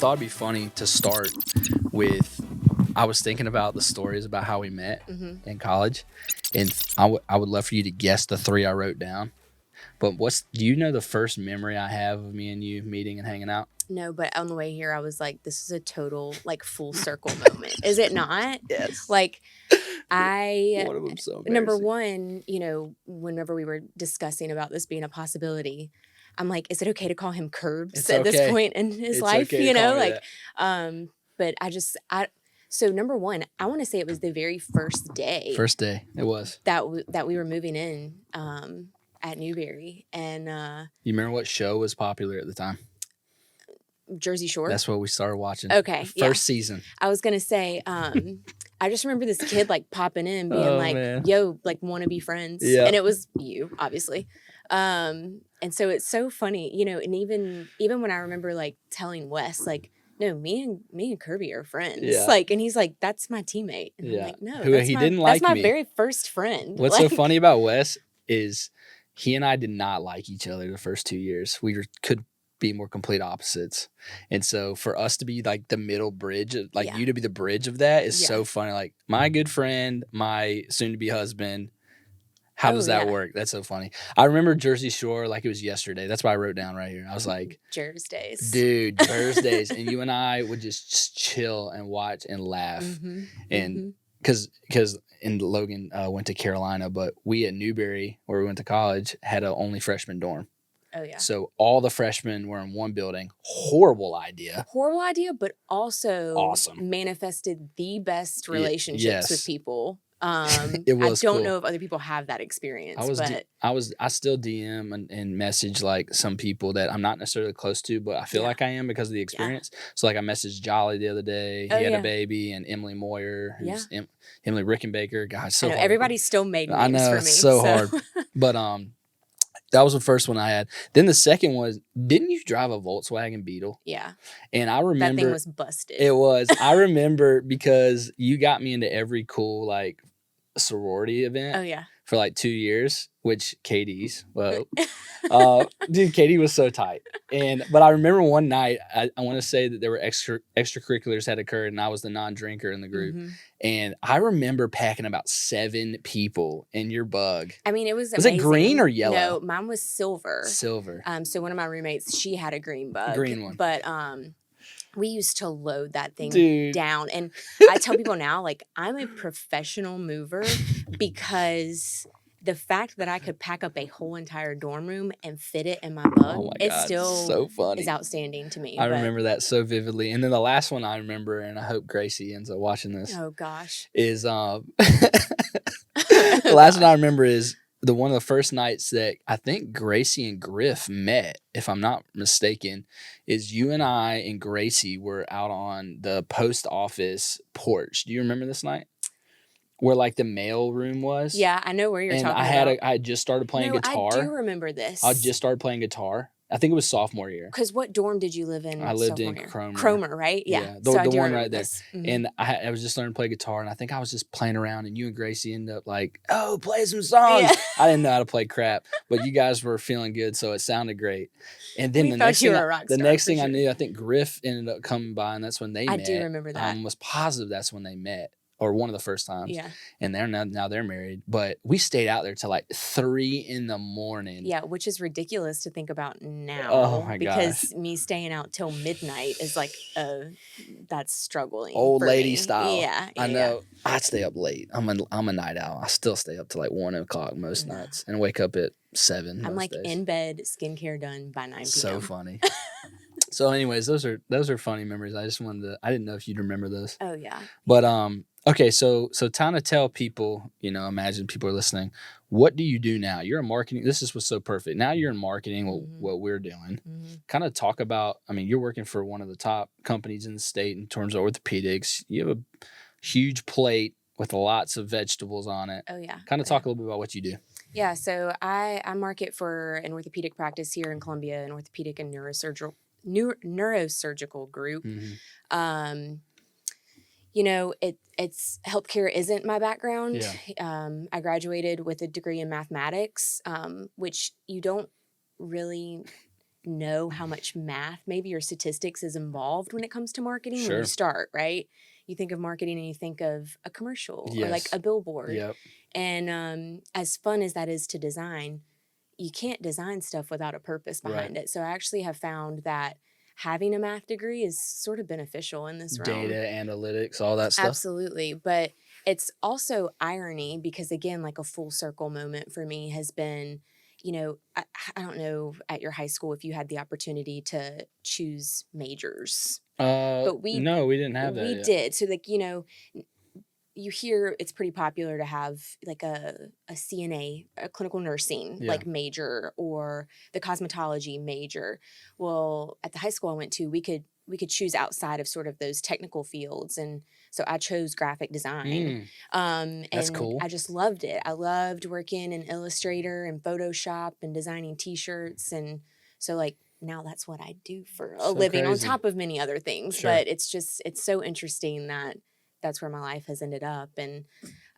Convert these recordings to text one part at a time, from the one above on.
thought it'd be funny to start with. I was thinking about the stories about how we met in college, and I would love for you to guess the three I wrote down. But do you know the first memory I have of me and you meeting and hanging out? No, but on the way here, I was like, this is a total, like, full circle moment. Is it not? Yes. Like, One of them so embarrassing. number one, whenever we were discussing about this being a possibility, I'm like, is it okay to call him Curbs It's at this okay. point in his It's life? okay to call me Like, but so number one, I want to say it was the very first day. First day, it was. That we were moving in at Newberry. And you remember what show was popular at the time? Jersey Shore. That's what we started watching. Okay. First season. I was going to say, I just remember this kid like popping in being man. yo, like, want to be friends. Yeah. And it was you, obviously. And so it's so funny, and even when I remember like telling Wes, like, no, me and Kirby are friends. Yeah. Like, and he's like, that's my teammate. And I'm like, no, that's my very first friend. What's so funny about Wes is he and I did not like each other the first 2 years. Could be more complete opposites. And so for us to be like the middle bridge, like you to be the bridge of that is so funny. Like, my good friend, my soon to be husband. How does that work? That's so funny. I remember Jersey Shore like it was yesterday. That's why I wrote down right here. I was like, Jersdays. Dude, Thursdays. And you and I would just chill and watch and laugh. And because in Logan went to Carolina, but we at Newberry, where we went to college, had a only freshman dorm. Oh, yeah. So all the freshmen were in one building. Horrible idea, but also awesome. Manifested the best relationships with people. It was I don't cool. know if other people have that experience. I still DM and message like some people that I'm not necessarily close to, but I feel like I am because of the experience. So like I messaged Jolly the other day. He had a baby, and Emily Moyer, who's Emily Rickenbacker. God, so hard. Everybody still made names I know, for me. It's so hard. But that was the first one I had. Then the second was, didn't you drive a Volkswagen Beetle? Yeah. And I remember that thing was busted. It was. I remember because you got me into every cool like sorority event. Oh yeah. For like 2 years, which Katie's, dude, Katie was so tight. But I remember one night, I want to say that there were extracurriculars had occurred, and I was the non-drinker in the group. And I remember packing about 7 people in your bug. I mean, it was amazing. Was it green or yellow? No, mine was silver. Silver. So one of my roommates, she had a green bug. Green one. But we used to load that thing down. And I tell people now, like, I'm a professional mover because the fact that I could pack up a whole entire dorm room and fit it in my bug, so funny. Is outstanding to me. I remember that so vividly. And then the last one I remember, and I hope Gracie ends up watching this. Oh, gosh. Is the last one I remember is one of the first nights that I think Gracie and Griff met, if I'm not mistaken, is you and I and Gracie were out on the post office porch. Do you remember this night? Where like the mail room was? Yeah, I know where you're talking about. I had just started playing guitar. I do remember this. I just started playing guitar. I think it was sophomore year. Because what dorm did you live in? I lived in Cromer. Cromer, right? Yeah. The one right there. And I was just learning to play guitar, and I think I was just playing around, and you and Gracie ended up like, oh, play some songs. Yeah. I didn't know how to play crap, but you guys were feeling good, so it sounded great. And then the next thing I knew, I think Griff ended up coming by, and that's when they met. I do remember that. I was positive that's when they met. Or one of the first times. Yeah. And they're now they're married. But we stayed out there till like 3 a.m. Yeah, which is ridiculous to think about now. Oh my gosh. Because me staying out till midnight is like that's struggling. Old lady style. Yeah. I know. I stay up late. I'm a night owl. I still stay up till like 1 o'clock most nights and wake up at 7. I'm like days. In bed, skincare done by 9 p.m. So funny. So anyways, those are funny memories. I didn't know if you'd remember those. Oh yeah. But okay, so time to tell people, imagine people are listening. What do you do now? You're in marketing. This what's so perfect. Now you're in marketing, what we're doing. Kind of talk about, you're working for one of the top companies in the state in terms of orthopedics. You have a huge plate with lots of vegetables on it. Oh, yeah. Kind of talk a little bit about what you do. Yeah, so I market for an orthopedic practice here in Columbia, an orthopedic and neurosurgical group. It's healthcare isn't my background. Yeah. I graduated with a degree in mathematics, which you don't really know how much math maybe or statistics is involved when it comes to marketing when Sure. you start, right? You think of marketing and you think of a commercial or like Yes. a billboard. Yep. And as fun as that is to design, you can't design stuff without a purpose behind it. So I actually have found that having a math degree is sort of beneficial in this realm. Data analytics, all that stuff. Absolutely. But it's also irony because, again, like a full circle moment for me has been, I don't know at your high school if you had the opportunity to choose majors. But no, we didn't have that we yet. did. So like, you hear it's pretty popular to have like a CNA, a clinical nursing like major, or the cosmetology major. Well, at the high school I went to, we could choose outside of sort of those technical fields, and so I chose graphic design. That's and cool. I just loved it. I loved working in Illustrator and Photoshop and designing t-shirts, and so like now that's what I do for a living on top of many other things. Sure. But it's so interesting that that's where my life has ended up. And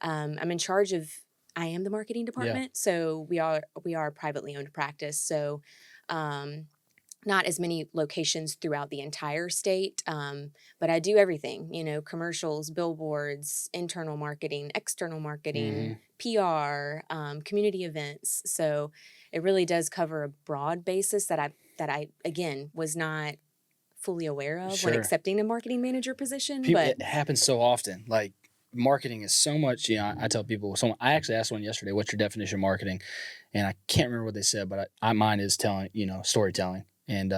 I'm in charge of, I am the marketing department. So we are a privately owned practice. So not as many locations throughout the entire state, but I do everything, commercials, billboards, internal marketing, external marketing, PR, community events. So it really does cover a broad basis that I again was not fully aware of when accepting a marketing manager position. But it happens so often. Like marketing is so much, I tell people, I actually asked one yesterday, what's your definition of marketing? And I can't remember what they said, but mine is telling, storytelling. And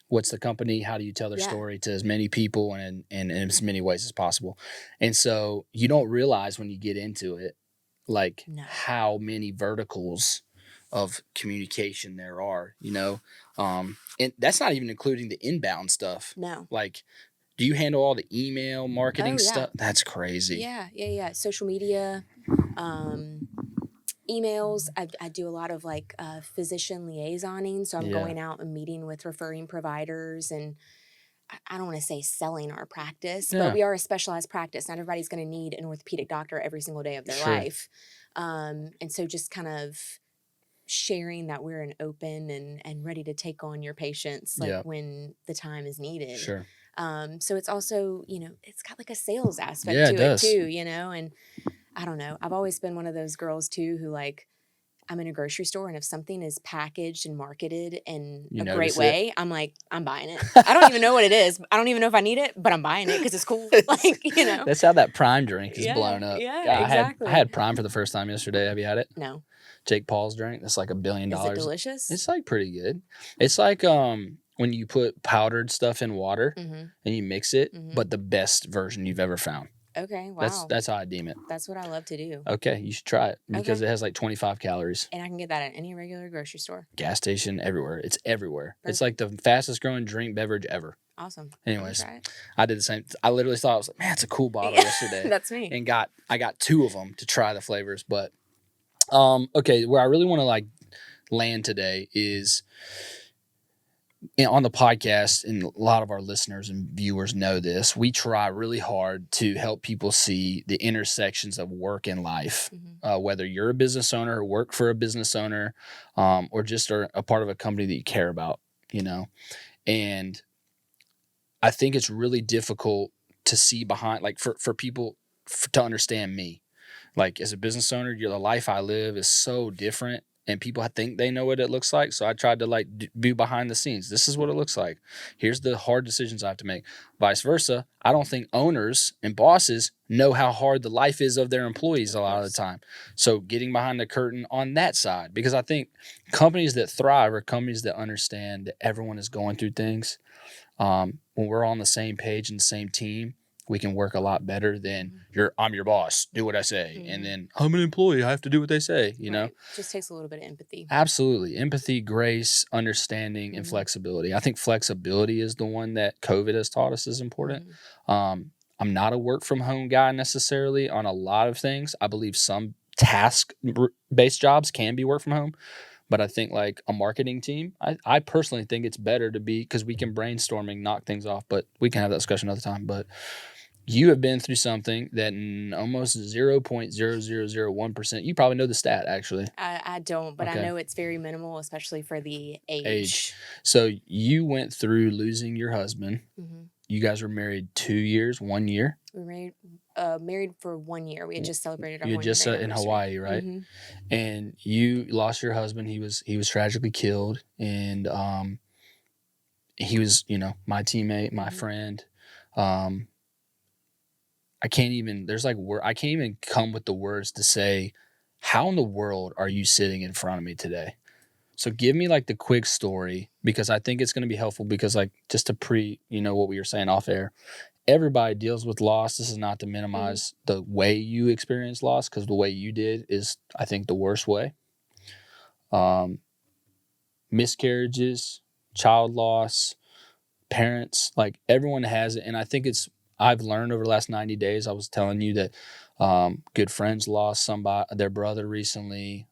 what's the company? How do you tell their story to as many people and in as many ways as possible? And so you don't realize when you get into it, like how many verticals of communication there are, and that's not even including the inbound stuff. No. Like, do you handle all the email marketing stuff? That's crazy. Yeah. Social media, emails. I do a lot of like physician liaisoning. So I'm going out and meeting with referring providers, and I don't want to say selling our practice, but we are a specialized practice. Not everybody's going to need an orthopedic doctor every single day of their life. And so just kind of sharing that we're an open and ready to take on your patients when the time is needed. So it's also, it's got like a sales aspect to it too, and I don't know. I've always been one of those girls too who like, I'm in a grocery store, and if something is packaged and marketed in a great way, I'm like, I'm buying it. I don't even know what it is. I don't even know if I need it, but I'm buying it because it's cool. Like, That's how that Prime drink is blown up. Yeah, exactly. I had Prime for the first time yesterday. Have you had it? No. Jake Paul's drink. That's like $1 billion. Is it delicious? It's like pretty good. It's like when you put powdered stuff in water and you mix it, but the best version you've ever found. Okay, wow. That's how I deem it. That's what I love to do. Okay, you should try it because it has like 25 calories. And I can get that at any regular grocery store. Gas station, everywhere. It's everywhere. Perfect. It's like the fastest growing beverage ever. Awesome. Anyways, I did the same. I literally thought, I was like, man, it's a cool bottle yesterday. That's me. And I got 2 of them to try the flavors. But okay, where I really want to like land today is on the podcast, and a lot of our listeners and viewers know this, we try really hard to help people see the intersections of work and life, whether you're a business owner or work for a business owner, or just are a part of a company that you care about, and I think it's really difficult to see behind, like for people to understand me, like as a business owner, the life I live is so different. And people think they know what it looks like. So I tried to like be behind the scenes. This is what it looks like. Here's the hard decisions I have to make. Vice versa. I don't think owners and bosses know how hard the life is of their employees a lot of the time. So getting behind the curtain on that side, because I think companies that thrive are companies that understand that everyone is going through things. When we're on the same page and the same team, we can work a lot better than I'm your boss, do what I say. And then I'm an employee, I have to do what they say, know? It just takes a little bit of empathy. Absolutely. Empathy, grace, understanding, and flexibility. I think flexibility is the one that COVID has taught us is important. I'm not a work from home guy necessarily on a lot of things. I believe some task-based jobs can be work from home. But I think like a marketing team, I personally think it's better to be, because we can brainstorming, knock things off, but we can have that discussion another time. But you have been through something that almost 0.0001%. You probably know the stat, actually. I don't, but I know it's very minimal, especially for the age. So you went through losing your husband. Mm-hmm. You guys were married 2 years, 1 year. We were married for 1 year. We had just celebrated our 1 year just in Hawaii, right? Mm-hmm. And you lost your husband. He was tragically killed, and he was, my teammate, my friend. I can't even. I can't even come with the words to say, how in the world are you sitting in front of me today? So give me like the quick story, because I think it's going to be helpful, because like just to what we were saying off air, everybody deals with loss. This is not to minimize the way you experience loss, because the way you did is, I think, the worst way. Miscarriages, child loss, parents, like everyone has it. And I think I've learned over the last 90 days, I was telling you that good friends lost their brother recently,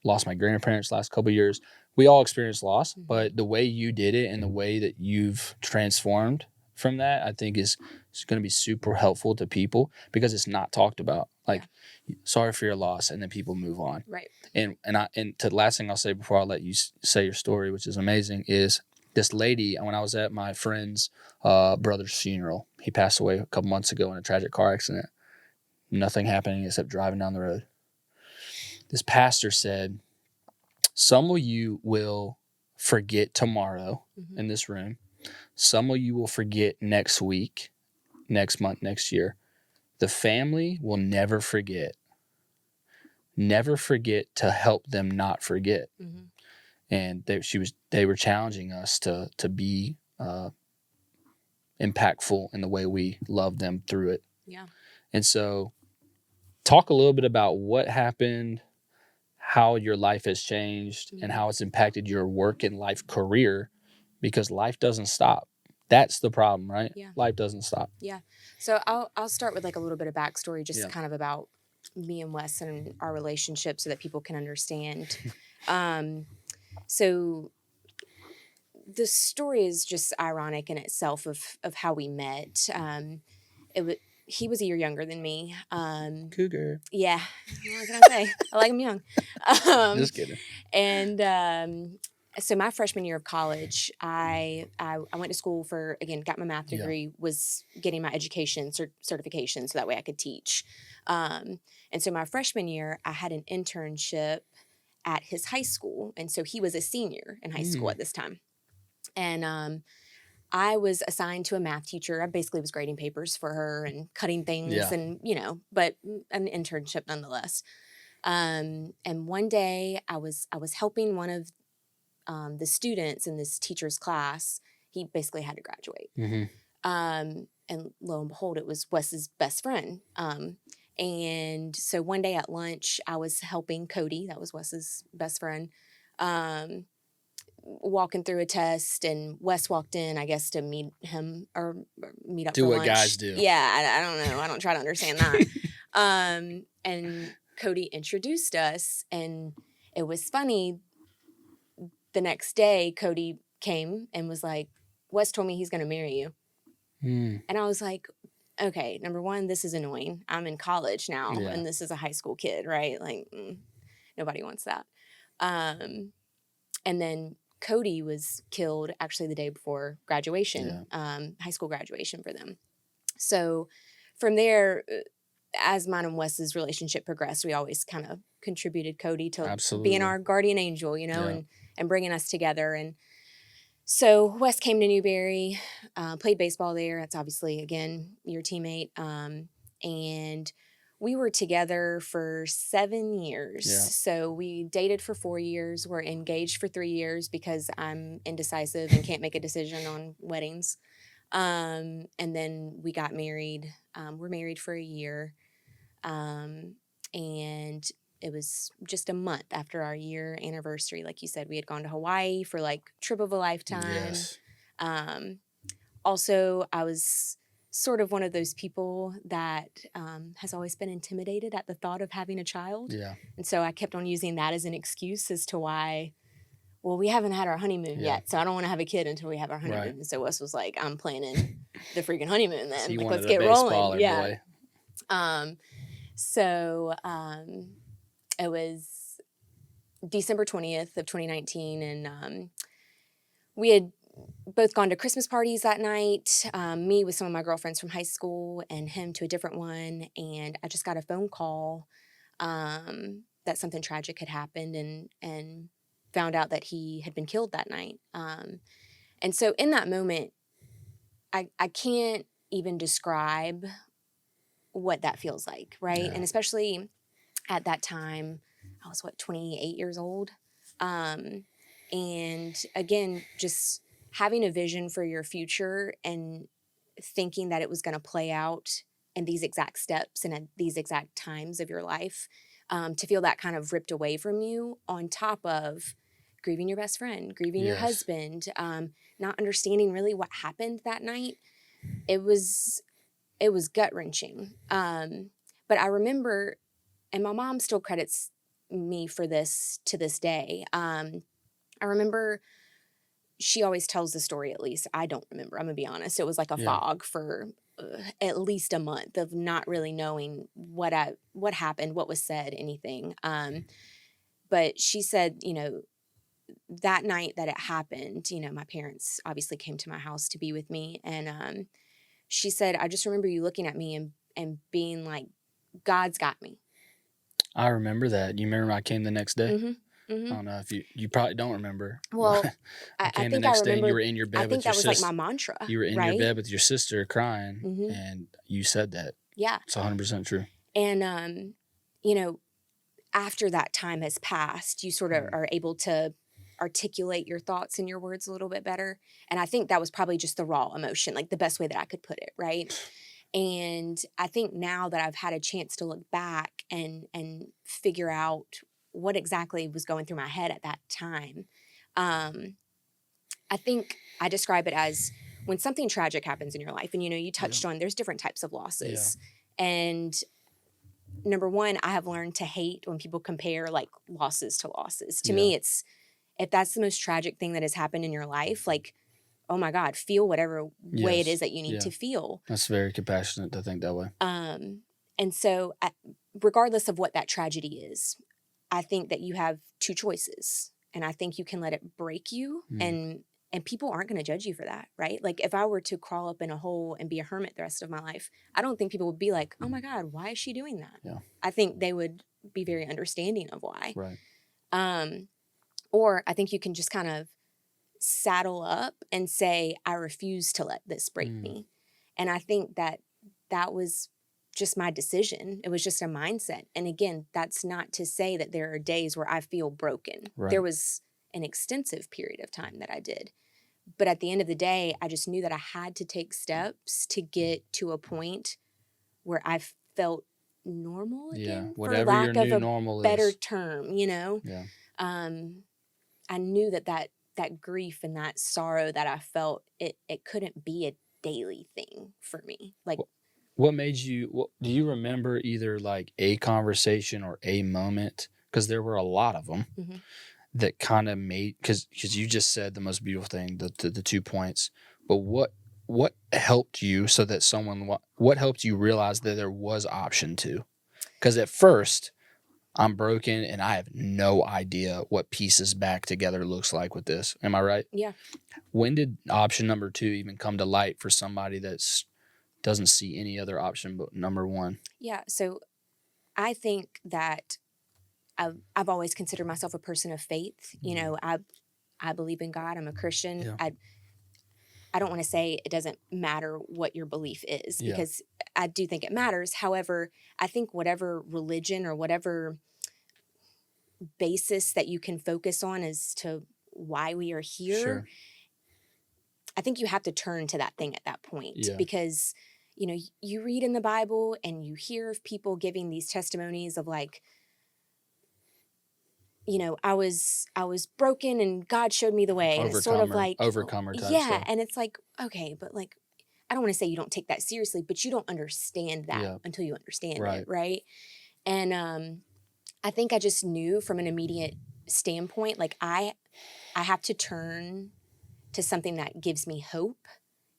lost my grandparents last couple of years. We all experienced loss, but the way you did it and the way that you've transformed from that, I think is going to be super helpful to people, because it's not talked about. Like, sorry for your loss, and then people move on. Right. And the last thing I'll say before I'll let you say your story, which is amazing, is this lady, when I was at my friend's brother's funeral, he passed away a couple months ago in a tragic car accident. Nothing happening except driving down the road. This pastor said, some of you will forget tomorrow in this room. Some of you will forget next week, next month, next year. The family will never forget. Never forget to help them not forget. And they were challenging us to be impactful in the way we love them through it. Yeah. And so talk a little bit about what happened, how your life has changed, and how it's impacted your work and life career, because life doesn't stop. That's the problem, right? Yeah. Life doesn't stop. Yeah. So I'll start with like a little bit of backstory, just kind of about me and Wes and our relationship, so that people can understand. So the story is just ironic in itself of how we met. He was a year younger than me. Cougar. Yeah. What can I say? I like him young. Just kidding. And so my freshman year of college, I went to school for, again, got my math degree, was getting my education certification, so that way I could teach. And so my freshman year, I had an internship at his high school. And so he was a senior in high school at this time. And I was assigned to a math teacher. I basically was grading papers for her and cutting things and, but an internship nonetheless. And one day I was helping one of the students in this teacher's class. He basically had to graduate. And lo and behold, it was Wes's best friend. And so one day at lunch, I was helping Cody, that was Wes's best friend, walking through a test, and Wes walked in, I guess, to meet him or meet up for lunch. Do what guys do. Yeah, I don't know. I don't try to understand that. And Cody introduced us, and it was funny. The next day, Cody came and was like, Wes told me he's going to marry you. And I was like, okay, number one, this is annoying. I'm in college now, and this is a high school kid, right? Like, nobody wants that. And then Cody was killed actually the day before graduation, high school graduation for them. So from there, as mine and Wes's relationship progressed, we always kind of contributed Cody to being our guardian angel, and bringing us together. And so Wes came to Newberry, played baseball there. That's obviously, again, your teammate. And we were together for 7 years. Yeah. So we dated for 4 years. We're engaged for 3 years because I'm indecisive and can't make a decision on weddings. And then we got married. We're married for a year. And it was just a month after our year anniversary. Like you said, we had gone to Hawaii for like trip of a lifetime. Yes. Also, I was sort of one of those people that has always been intimidated at the thought of having a child. Yeah. And so I kept on using that as an excuse as to why well, we haven't had our honeymoon yet, so I don't want to have a kid until we have our honeymoon. Right. And so Wes was like, I'm planning the freaking honeymoon then. So you like, wanted let's a get rolling. baseballer, Yeah. boy. So it was December 20th of 2019, and we had both gone to Christmas parties that night, me with some of my girlfriends from high school and him to a different one. And I just got a phone call that something tragic had happened, and found out that he had been killed that night. And so in that moment, I can't even describe what that feels like, right? Yeah. And especially at that time, I was 28 years old. And again, just having a vision for your future and thinking that it was going to play out in these exact steps and at these exact times of your life, to feel that kind of ripped away from you, on top of grieving your best friend, grieving your husband, not understanding really what happened that night. It was gut wrenching. But I remember, and my mom still credits me for this to this day. I remember, she always tells the story, at least. I don't remember. I'm going to be honest. It was like a fog for at least a month of not really knowing what happened, what was said, anything. But she said, that night that it happened, my parents obviously came to my house to be with me. And she said, I just remember you looking at me and being like, God's got me. I remember that. You remember I came the next day? Mm-hmm. Mm-hmm. I don't know if you probably don't remember. Well, I I came think the next I remember. day and you were in your bed I think with your that was sister. like my mantra. You were in right? your bed with your sister crying, Mm-hmm. and you said that. Yeah. It's 100% true. And, after that time has passed, you sort of are able to articulate your thoughts and your words a little bit better. And I think that was probably just the raw emotion, like the best way that I could put it, right? And I think now that I've had a chance to look back and figure out what exactly was going through my head at that time, I think I describe it as when something tragic happens in your life, and you touched on, there's different types of losses. And number one, I have learned to hate when people compare like losses to losses. To me, it's, if that's the most tragic thing that has happened in your life, like, oh my God, feel whatever way it is that you need to feel. That's very compassionate to think that way. And so regardless of what that tragedy is, I think that you have two choices, and I think you can let it break you, and people aren't going to judge you for that, right? Like if I were to crawl up in a hole and be a hermit the rest of my life, I don't think people would be like, oh my God, why is she doing that? Yeah. I think they would be very understanding of why. Right. Or I think you can just kind of saddle up and say, I refuse to let this break me. And I think that was just my decision. It was just a mindset. And again, that's not to say that there are days where I feel broken. Right. There was an extensive period of time that I did. But at the end of the day, I just knew that I had to take steps to get to a point where I felt normal again, whatever for lack your of new a normal better is. term, Yeah. I knew that grief and that sorrow that I felt, it couldn't be a daily thing for me. Like, what made you, do you remember either like a conversation or a moment? Because there were a lot of them that kind of made, because you just said the most beautiful thing, the 2 points. But what helped you so that what helped you realize that there was option two? Because at first, I'm broken and I have no idea what pieces back together looks like with this. Am I right? Yeah. When did option number 2 even come to light for somebody that doesn't see any other option but number 1? Yeah. So I think that I've always considered myself a person of faith. I believe in God. I'm a Christian. Yeah. I don't want to say it doesn't matter what your belief is, because I do think it matters. However, I think whatever religion or whatever basis that you can focus on as to why we are here, I think you have to turn to that thing at that point, because, you read in the Bible and you hear of people giving these testimonies of like, I was broken and God showed me the way. And it's sort of like overcomer type stuff. And it's like, okay, but like, I don't want to say you don't take that seriously, but you don't understand that until you understand it, right? And I think I just knew from an immediate standpoint, like I I have to turn to something that gives me hope.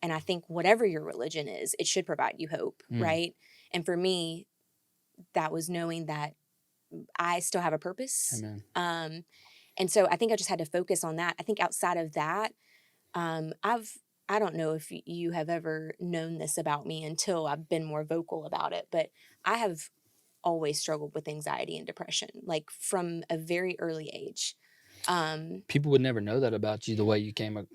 And I think whatever your religion is, it should provide you hope, right? And for me, that was knowing that I still have a purpose. Amen. And so I think I just had to focus on that. I think outside of that, I don't know if you have ever known this about me until I've been more vocal about it, but I have always struggled with anxiety and depression, like from a very early age. People would never know that about you the way you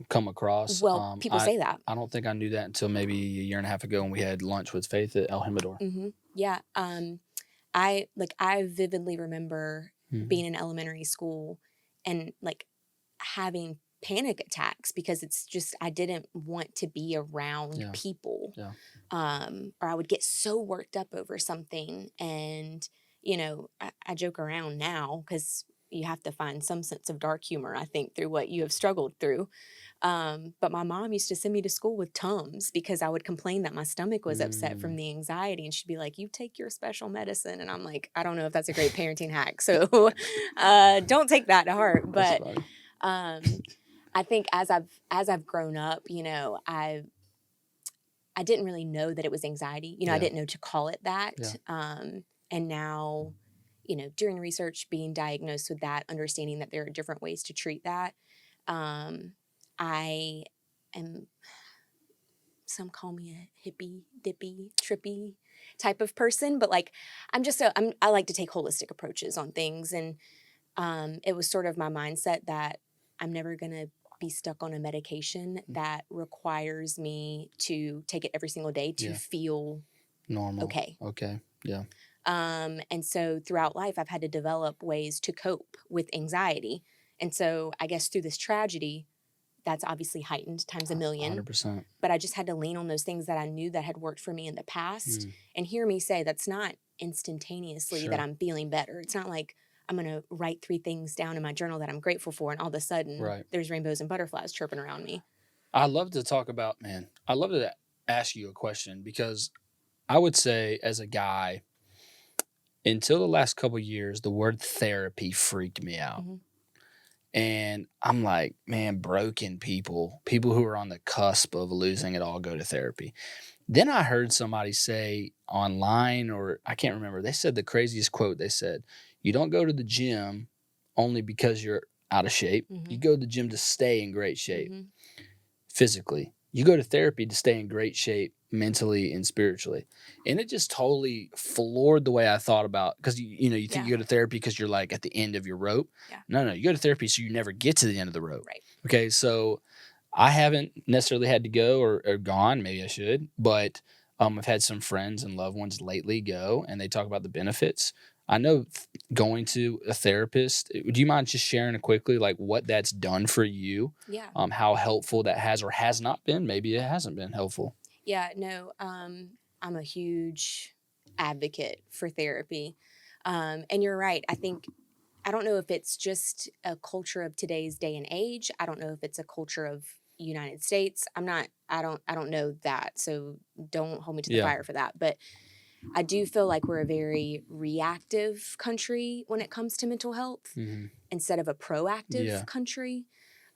come across. Well, people say that. I don't think I knew that until maybe a year and a half ago when we had lunch with Faith at El Jimador. Yeah. I vividly remember being in elementary school and like having panic attacks because it's just I didn't want to be around people. Yeah. Or I would get so worked up over something. And, I joke around now because you have to find some sense of dark humor, I think, through what you have struggled through. But my mom used to send me to school with Tums because I would complain that my stomach was upset from the anxiety. And she'd be like, you take your special medicine. And I'm like, I don't know if that's a great parenting hack. So don't take that to heart. But I think as I've grown up, I didn't really know that it was anxiety. I didn't know to call it that. And now, doing research, being diagnosed with that, understanding that there are different ways to treat that. I am, some call me a hippie, dippy, trippy type of person, but like, I like to take holistic approaches on things. And it was sort of my mindset that I'm never going to be stuck on a medication that requires me to take it every single day to feel normal. Okay. Yeah. And so throughout life, I've had to develop ways to cope with anxiety. And so I guess through this tragedy, that's obviously heightened times a million. 100%. But I just had to lean on those things that I knew that had worked for me in the past and hear me say that's not instantaneously that I'm feeling better. It's not like I'm going to write 3 things down in my journal that I'm grateful for, and all of a sudden there's rainbows and butterflies chirping around me. I love to ask you a question because I would say as a guy, until the last couple of years, the word therapy freaked me out. And I'm like, man, broken people who are on the cusp of losing it all go to therapy. Then I heard somebody say online, or I can't remember, they said the craziest quote. They said, you don't go to the gym only because you're out of shape. You go to the gym to stay in great shape physically. You go to therapy to stay in great shape mentally and spiritually. And it just totally floored the way I thought about, because you think you go to therapy because you're like at the end of your rope. No, you go to therapy so you never get to the end of the rope. Right. Okay, so I haven't necessarily had to go or gone. Maybe I should, but I've had some friends and loved ones lately go, and they talk about the benefits. I know going to a therapist, do you mind just sharing quickly like what that's done for you? Yeah. How helpful that has or has not been? Maybe it hasn't been helpful. Yeah, no, I'm a huge advocate for therapy. And you're right. I don't know if it's just a culture of today's day and age. I don't know if it's a culture of United States. I don't know that. So don't hold me to the fire for that. But I do feel like we're a very reactive country when it comes to mental health instead of a proactive country.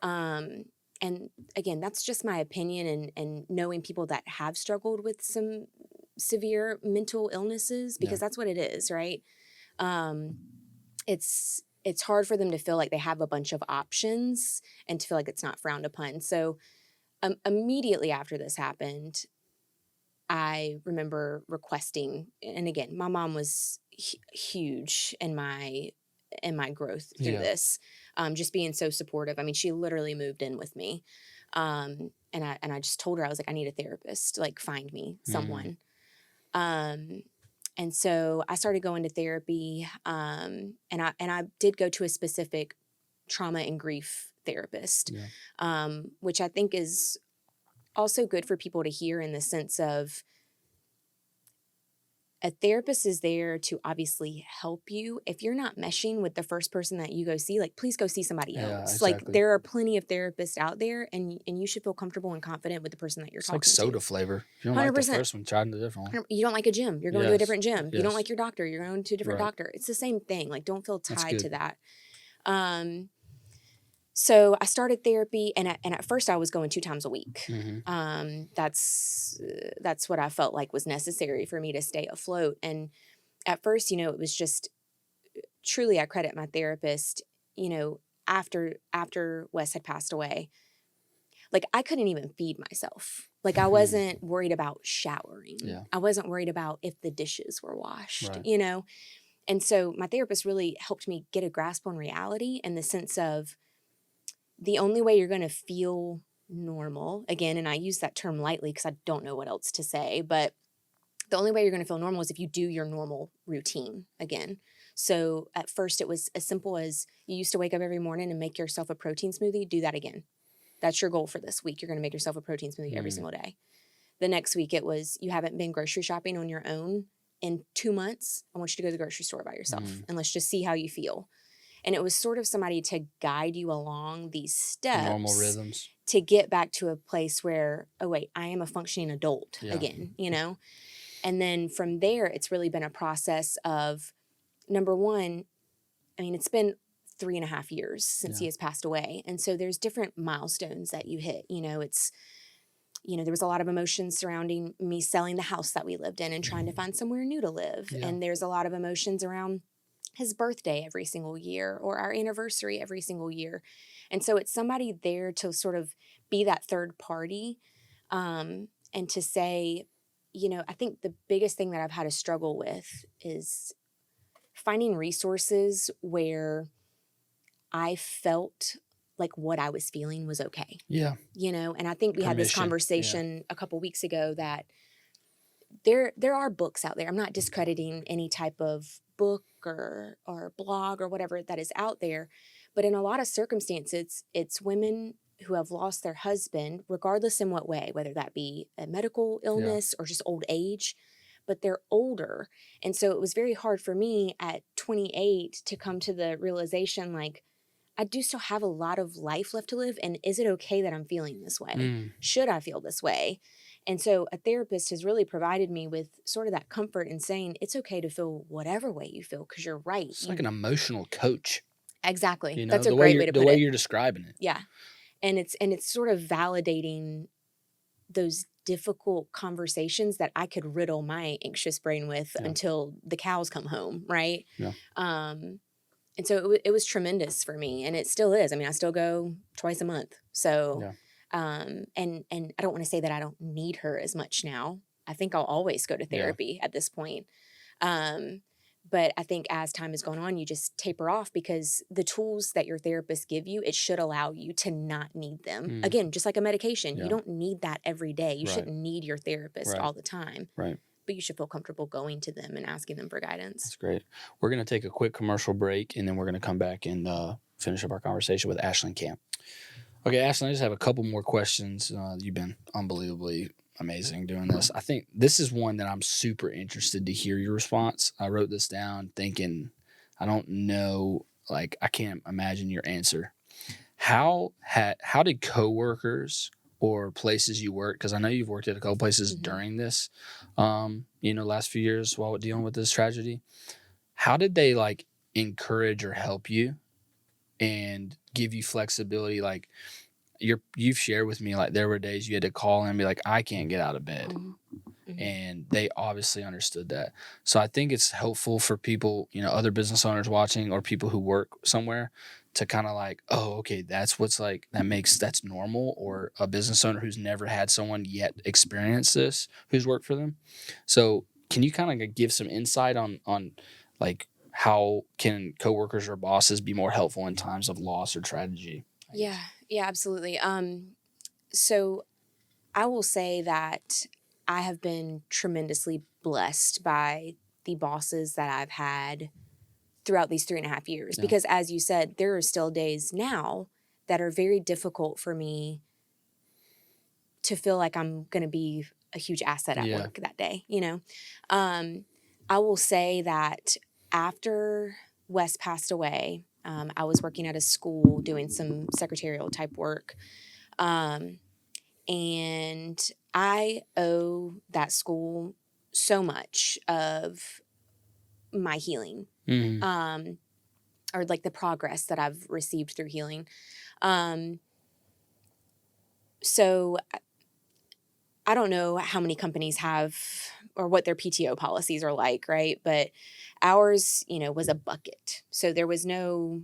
And again, that's just my opinion and knowing people that have struggled with some severe mental illnesses, because that's what it is, right? It's hard for them to feel like they have a bunch of options and to feel like it's not frowned upon. So immediately after this happened, I remember requesting, and again, my mom was huge in my growth through this, just being so supportive. I mean, she literally moved in with me, and I just told her, I was like, I need a therapist, like find me someone. And so I started going to therapy, and I did go to a specific trauma and grief therapist, which I think is also good for people to hear, in the sense of a therapist is there to obviously help you. If you're not meshing with the first person that you go see, like, please go see somebody else. Exactly. Like, there are plenty of therapists out there, and you should feel comfortable and confident with the person that you're talking to. It's like soda flavor. If you don't 100%. Like the first one, try the different one. You don't like a gym, you're going to a different gym. You don't like your doctor, you're going to a different doctor. It's the same thing. Like, don't feel tied to that. So I started therapy, and at first I was going 2 times a week. That's what I felt like was necessary for me to stay afloat. And at first, it was just truly, I credit my therapist, after Wes had passed away, like I couldn't even feed myself. Like I wasn't worried about showering. Yeah. I wasn't worried about if the dishes were washed, Right. And so my therapist really helped me get a grasp on reality in the sense of the only way you're going to feel normal, again, and I use that term lightly because I don't know what else to say, but the only way you're going to feel normal is if you do your normal routine again. So at first it was as simple as you used to wake up every morning and make yourself a protein smoothie. Do that again. That's your goal for this week. You're going to make yourself a protein smoothie every single day. The next week it was you haven't been grocery shopping on your own in 2 months. I want you to go to the grocery store by yourself and let's just see how you feel. And it was sort of somebody to guide you along these steps. Normal rhythms. To get back to a place where, oh, wait, I am a functioning adult again, And then from there, it's really been a process of, number one, I mean, it's been 3.5 years since he has passed away. And so there's different milestones that you hit. There was a lot of emotions surrounding me selling the house that we lived in and trying to find somewhere new to live. Yeah. And there's a lot of emotions around his birthday every single year or our anniversary every single year. And so it's somebody there to sort of be that third party and to say, I think the biggest thing that I've had to struggle with is finding resources where I felt like what I was feeling was okay. Yeah. And I think we had this conversation a couple weeks ago that there are books out there. I'm not discrediting any type of book or blog or whatever that is out there. But in a lot of circumstances, it's women who have lost their husband, regardless in what way, whether that be a medical illness or just old age, but they're older. And so it was very hard for me at 28 to come to the realization, like, I do still have a lot of life left to live. And is it okay that I'm feeling this way? Should I feel this way? And so a therapist has really provided me with sort of that comfort in saying it's okay to feel whatever way you feel because you're right. It's like an emotional coach. Exactly. That's a great way to put it. The way you're describing it. Yeah. And it's sort of validating those difficult conversations that I could riddle my anxious brain with until the cows come home, right? Yeah. And so it was tremendous for me, and it still is. I mean, I still go twice a month. So, and I don't want to say that I don't need her as much now. I think I'll always go to therapy at this point. But I think as time has gone on, you just taper off because the tools that your therapist give you, it should allow you to not need them. Again, just like a medication, you don't need that every day. You shouldn't need your therapist all the time. Right. But you should feel comfortable going to them and asking them for guidance. That's great. We're going to take a quick commercial break, and then we're going to come back and finish up our conversation with Ashlan Camp. Okay, Ashlan, I just have a couple more questions. You've been unbelievably amazing doing this. I think this is one that I'm super interested to hear your response. I wrote this down thinking, I don't know, like I can't imagine your answer. How did coworkers or places you work, because I know you've worked at a couple places during this, last few years while dealing with this tragedy. How did they like encourage or help you and give you flexibility? Like you've shared with me, like there were days you had to call and be like, I can't get out of bed. And they obviously understood that. So I think it's helpful for people, other business owners watching or people who work somewhere to kind of like, oh, okay, that's what's like, that's normal, or a business owner who's never had someone yet experience this, who's worked for them. So can you kind of give some insight on like how can coworkers or bosses be more helpful in times of loss or tragedy? Yeah, absolutely. So I will say that I have been tremendously blessed by the bosses that I've had throughout these 3.5 years. Because as you said, there are still days now that are very difficult for me to feel like I'm going to be a huge asset at work that day. I will say that after Wes passed away, I was working at a school doing some secretarial type work. And I owe that school so much of my healing, or like the progress that I've received through healing. So I don't know how many companies have or what their PTO policies are like, right? But ours, was a bucket. So there was no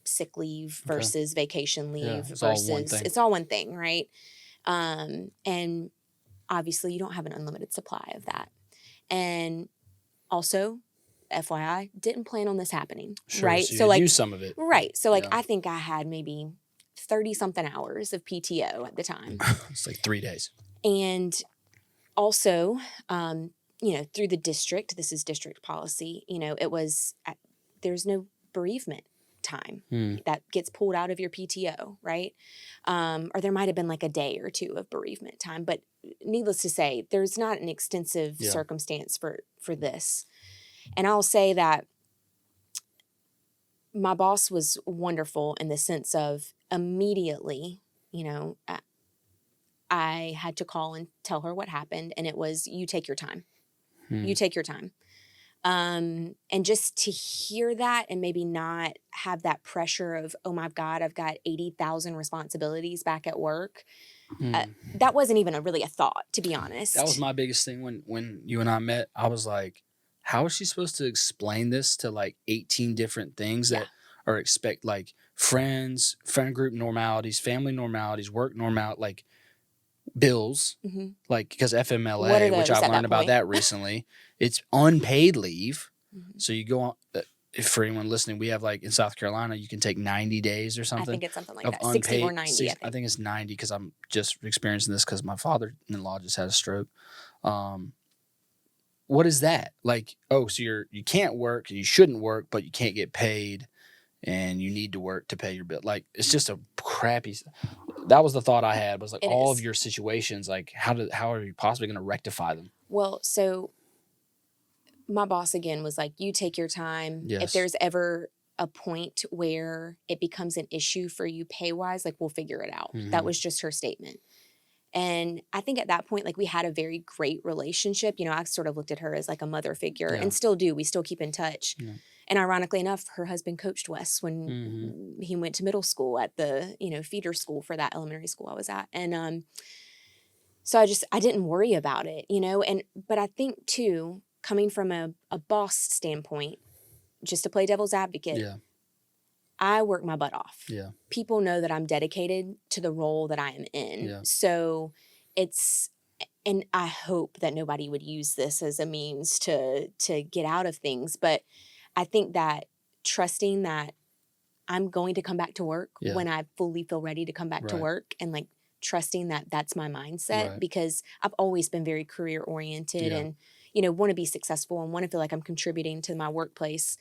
sick leave versus vacation leave it's versus all one thing. it's all one thing, right? And obviously you don't have an unlimited supply of that. And also, FYI, didn't plan on this happening, right? So use some of it. Right. So I think I had maybe 30 something hours of PTO at the time. It's like 3 days. And also, through the district, this is district policy, it was, there's no bereavement time that gets pulled out of your PTO, right? Or there might have been like a day or two of bereavement time, but needless to say, there's not an extensive circumstance for this. And I'll say that my boss was wonderful in the sense of immediately, I had to call and tell her what happened. And it was, you take your time. You take your time. And just to hear that and maybe not have that pressure of, oh my God, I've got 80,000 responsibilities back at work. That wasn't even really a thought, to be honest. That was my biggest thing when you and I met. I was like, how is she supposed to explain this to like 18 different things that are like friend group normalities, family normalities, work like bills, like because FMLA, which I learned about that recently, it's unpaid leave. So you go on. For anyone listening, we have like in South Carolina, you can take 90 days or something. I think it's something like that. 60 or 90. I think it's 90 because I'm just experiencing this because my father-in-law just had a stroke. What is that? Like, so you can't work, you shouldn't work, but you can't get paid, and you need to work to pay your bill. Like, it's just a crappy. That was the thought I had. Was like all of your situations. Like, how are you possibly going to rectify them? Well, so my boss again was like, you take your time. Yes. If there's ever a point where it becomes an issue for you pay wise, like we'll figure it out. That was just her statement. And I think at that point, like we had a very great relationship. I sort of looked at her as like a mother figure and still do. We still keep in touch. Yeah. And ironically enough, her husband coached Wes when he went to middle school at the, feeder school for that elementary school I was at. And so I didn't worry about it, but I think too, coming from a boss standpoint, just to play devil's advocate, I work my butt off. Yeah. People know that I'm dedicated to the role that I am in. Yeah. So and I hope that nobody would use this as a means to get out of things. But I think that trusting that I'm going to come back to work when I fully feel ready to come back to work, and like trusting that that's my mindset, because I've always been very career oriented and, want to be successful and want to feel like I'm contributing to my workplace.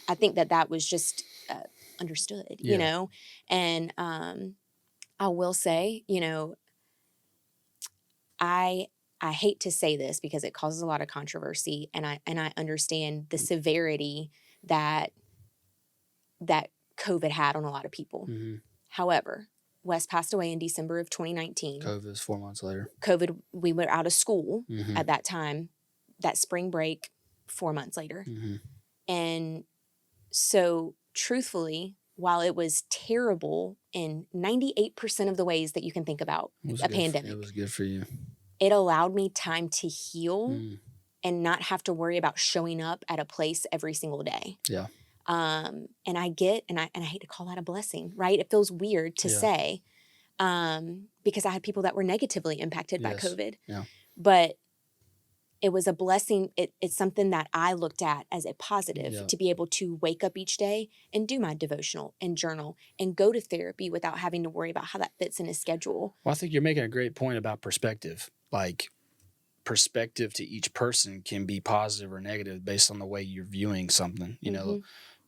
I think that was just understood, and I will say, I hate to say this because it causes a lot of controversy, and I understand the severity that COVID had on a lot of people. However, Wes passed away in December of 2019. COVID was 4 months later. We were out of school at that time. That spring break, 4 months later. And so, truthfully, while it was terrible in 98% of the ways that you can think about a pandemic, it was good for you. It allowed me time to heal and not have to worry about showing up at a place every single day. Yeah. And I hate to call that a blessing, right? It feels weird to say, because I had people that were negatively impacted by COVID. Yeah. But it was a blessing. It's something that I looked at as a positive, to be able to wake up each day and do my devotional and journal and go to therapy without having to worry about how that fits in a schedule. Well, I think you're making a great point about perspective. Like, perspective to each person can be positive or negative based on the way you're viewing something.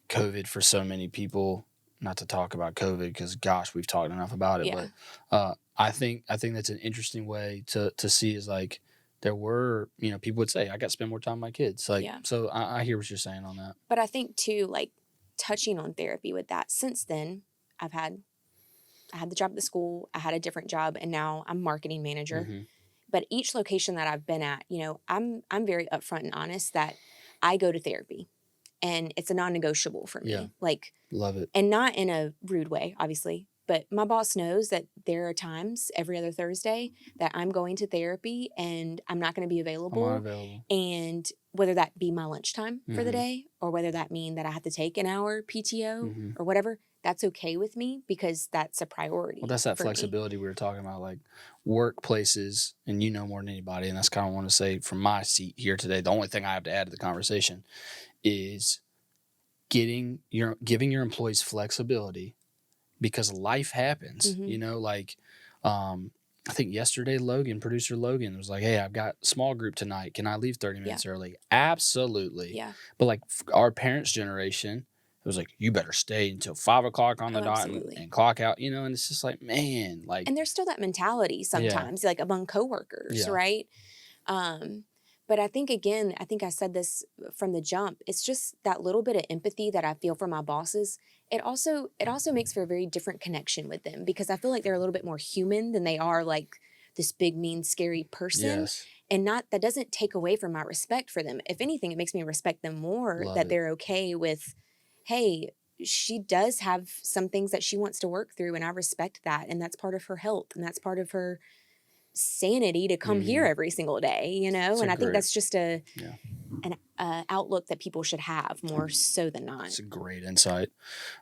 COVID for so many people, not to talk about COVID because gosh, we've talked enough about it, but I think that's an interesting way to see is like, there were, people would say, I got to spend more time with my kids. Like, so I hear what you're saying on that. But I think too, like touching on therapy with that, since then I had the job at the school, I had a different job, and now I'm marketing manager. But each location that I've been at, I'm very upfront and honest that I go to therapy, and it's a non-negotiable for me. Yeah. Like, love it. And not in a rude way, obviously. But my boss knows that there are times every other Thursday that I'm going to therapy and I'm not going to be I'm available. unavailable. And whether that be my lunchtime for the day, or whether that mean that I have to take an hour PTO or whatever, that's okay with me because that's a priority. Well, that's that flexibility we were talking about, like workplaces, and you know more than anybody, and that's kind of want to say from my seat here today. The only thing I have to add to the conversation is giving your employees flexibility, because life happens. You know, like I think yesterday producer Logan was like, "Hey, I've got a small group tonight. Can I leave 30 minutes early?" Absolutely. Yeah. But like our parents' generation, it was like, you better stay until 5 o'clock on the dot and clock out, you know, and it's just like, man, like. And there's still that mentality sometimes, like among coworkers, right? But I think, again, I said this from the jump, it's just that little bit of empathy that I feel for my bosses. It also makes for a very different connection with them, because I feel like they're a little bit more human than they are like this big, mean, scary person. Yes. And that doesn't take away from my respect for them. If anything, it makes me respect them more. That they're okay with, hey, she does have some things that she wants to work through, and I respect that. And that's part of her health, and that's part of her sanity to come here every single day, you know? And I think that's just an outlook that people should have more so than not. It's a great insight.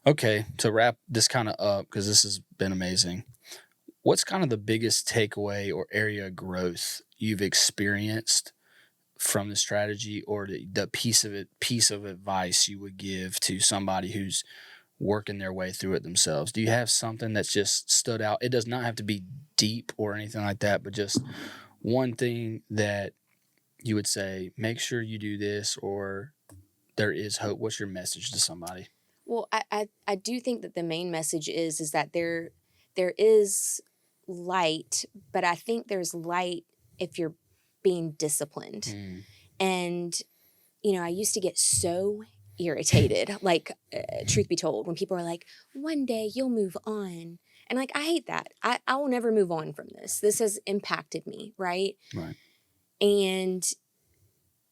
Okay, to wrap this kind of up, because this has been amazing, what's kind of the biggest takeaway or area of growth you've experienced from the strategy, or the piece of advice you would give to somebody who's working their way through it themselves? Do you have something that's just stood out? It does not have to be deep or anything like that, but just one thing that you would say, make sure you do this, or there is hope. What's your message to somebody? Well, I do think that the main message is that there is light, but I think there's light if you're being disciplined. And, you know, I used to get so irritated, like, truth be told, when people are like, one day you'll move on. And like, I hate that. I will never move on from this. This has impacted me, right? Right. And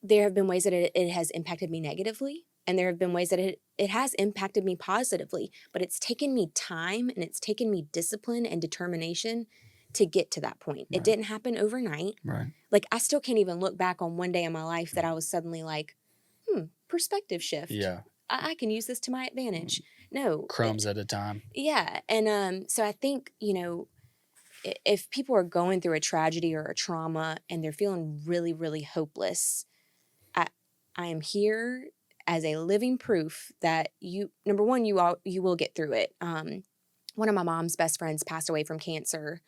there have been ways that it has impacted me negatively. And there have been ways that it has impacted me positively. But it's taken me time, and it's taken me discipline and determination to get to that point. It didn't happen overnight. Right. Like, I still can't even look back on one day in my life that I was suddenly like, perspective shift. Yeah. I can use this to my advantage. No. Crumbs at a time. Yeah. And so I think, you know, if people are going through a tragedy or a trauma and they're feeling really, really hopeless, I am here as a living proof that number one, you will get through it. One of my mom's best friends passed away from cancer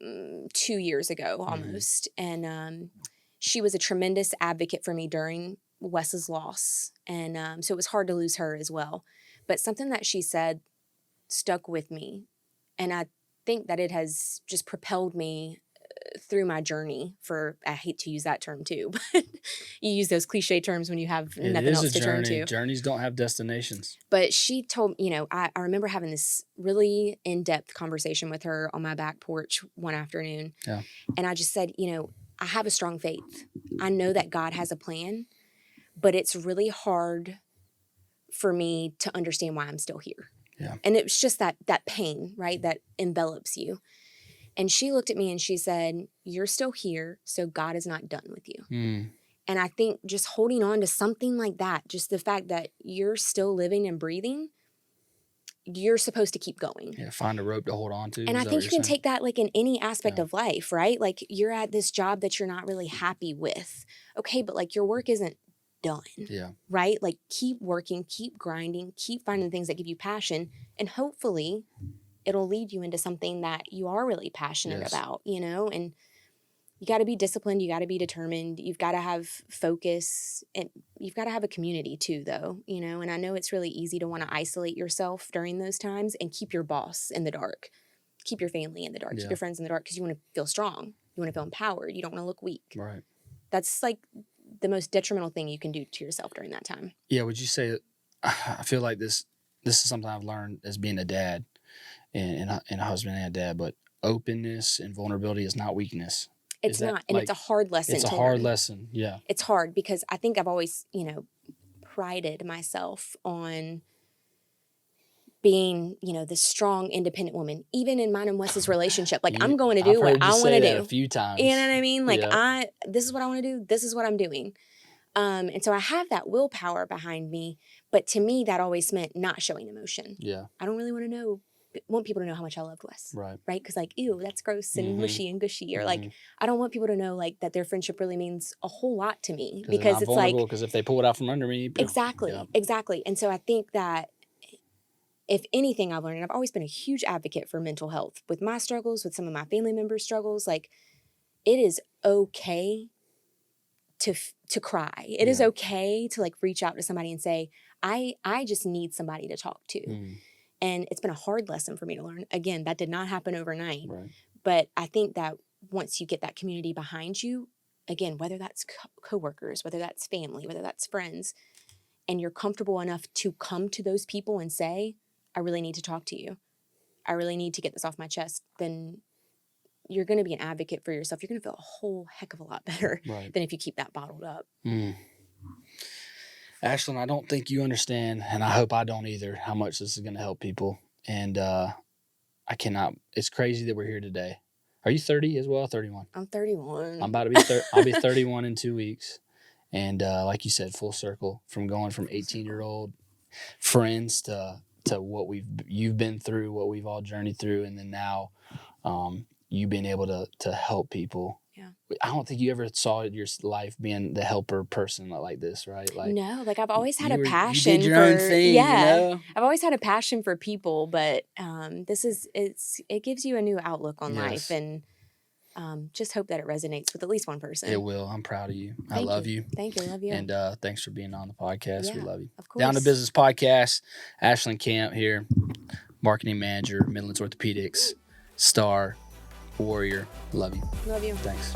2 years ago almost. And she was a tremendous advocate for me during Wes's loss. And so it was hard to lose her as well. But something that she said stuck with me. And I think that it has just propelled me through my journey I hate to use that term too, but you use those cliche terms when you have nothing else to turn to. Journeys don't have destinations. But she told, you know, I remember having this really in-depth conversation with her on my back porch one afternoon. Yeah. And I just said, you know, I have a strong faith. I know that God has a plan, but it's really hard for me to understand why I'm still here. Yeah. And it was just that pain, right, that envelops you. And she looked at me and she said, you're still here, so God is not done with you. And I think just holding on to something like that, just the fact that you're still living and breathing, you're supposed to keep going. Yeah, find a rope to hold on to. And I think you can take that like in any aspect of life, right? Like, you're at this job that you're not really happy with. Okay, but like, your work isn't done. Yeah. Right? Like, keep working, keep grinding, keep finding things that give you passion, and hopefully it'll lead you into something that you are really passionate about, you know? And you got to be disciplined. You got to be determined. You've got to have focus, and you've got to have a community too, though, you know? And I know it's really easy to want to isolate yourself during those times and keep your boss in the dark, keep your family in the dark, keep your friends in the dark, because you want to feel strong. You want to feel empowered. You don't want to look weak. Right. That's like the most detrimental thing you can do to yourself during that time. Yeah. Would you say, I feel like this is something I've learned as being a dad and a husband and a dad, but openness and vulnerability is not weakness. It's not. And it's a hard lesson. It's a hard lesson. Yeah. It's hard because I think I've always, you know, prided myself on being, this strong, independent woman, even in mine and Wes's relationship. Like, I'm going to do what I want to do. A few times. You know what I mean? Like, this is what I want to do. This is what I'm doing. And so I have that willpower behind me. But to me, that always meant not showing emotion. Yeah. I don't really want people to know how much I loved Wes. Right. Right? Because, like, ew, that's gross and mushy and gushy. Or, like, I don't want people to know, like, that their friendship really means a whole lot to me. Because it's like. Because if they pull it out from under me. Exactly. Yeah. Exactly. And so I think that if anything I've learned, and I've always been a huge advocate for mental health with my struggles, with some of my family members' struggles, like, it is okay to cry. It is okay to, like, reach out to somebody and say, I just need somebody to talk to. And it's been a hard lesson for me to learn. Again, that did not happen overnight. Right. But I think that once you get that community behind you, again, whether that's coworkers, whether that's family, whether that's friends, and you're comfortable enough to come to those people and say, I really need to talk to you. I really need to get this off my chest. Then you're going to be an advocate for yourself. You're going to feel a whole heck of a lot better than if you keep that bottled up. Ashlan, I don't think you understand, and I hope I don't either, how much this is going to help people. And I cannot. It's crazy that we're here today. Are you 30 as well? 31. I'm 31. I'm about to be. I'll be 31 in 2 weeks. And like you said, full circle from going from 18-year-old friends to what you've been through, what we've all journeyed through, and then now you being able to help people. Yeah. I don't think you ever saw your life being the helper person like this, right? Like, no, like, I've always had a passion. You did your own thing, yeah. I've always had a passion for people, but it gives you a new outlook on life, and just hope that it resonates with at least one person. It will. I'm proud of you. I love you. Thank you. I love you. And thanks for being on the podcast. Yeah, we love you. Of course. Down to Business Podcast. Ashlan Camp here, marketing manager, Midlands Orthopedics, star, warrior. Love you. Love you. Thanks.